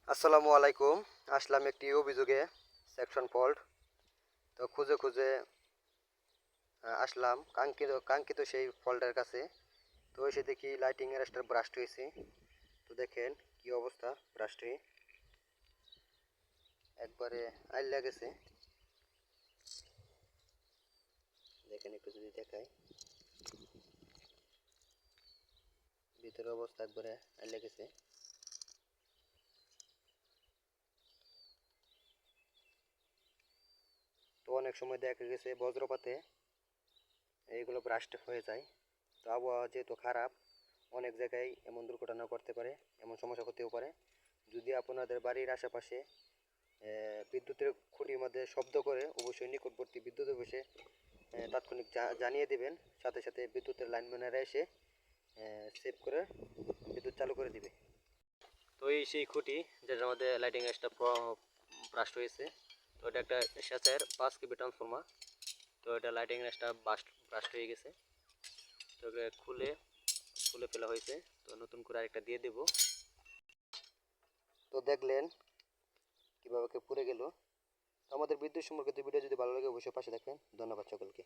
আসসালামু আলাইকুম। আসলাম একটি অভিযোগে সেকশন ফল্ট। তো খুঁজে খুঁজে আসলাম কাঙ্ক্ষিত সেই ফল্টের কাছে। তো এসে দেখি লাইটিং অ্যারেস্টার ব্রাস্ট হয়েছে। তো দেখেন কি অবস্থা, ব্রাস্টে একবারে আইল গেছে। দেখেন একটু যদি দেখাই, ভিতরে অবস্থা একবারে আইল গেছে। তো অনেক সময় দেখা গেছে বজ্রপাতে এইগুলো ব্রাস্ট হয়ে যায়। তো আবহাওয়া যেহেতু খারাপ, অনেক জায়গায় এমন দুর্ঘটনা করতে পারে, এমন সমস্যা হতেও পারে। যদি আপনাদের বাড়ির আশেপাশে বিদ্যুতের খুঁটির মধ্যে শব্দ করে, অবশ্যই নিকটবর্তী বিদ্যুৎ অফিসে তাৎক্ষণিক জানিয়ে দেবেন। সাথে সাথে বিদ্যুতের লাইনম্যানেরা এসে সেভ করে বিদ্যুৎ চালু করে দিবে। তো এই সেই খুঁটি যেটার মধ্যে লাইটিং এক্সট্রা ব্রাস্ট হয়েছে। তো এটা একটা স্যাচের 5 কেবি ট্রান্সফর্মার। তো এটা লাইটিং এক্সট্রা ব্রাস্ট হয়ে গেছে। তো এটা খুলে ফেলা হয়েছে। তো নতুন করে আরেকটা দিয়ে দেব। তো দেখলেন কিভাবে পুড়ে গেল। আমাদের বিদ্যুৎ সম্পর্কিত ভিডিও যদি ভালো লাগে অবশ্যই পাশে থাকবেন। ধন্যবাদ সকলকে।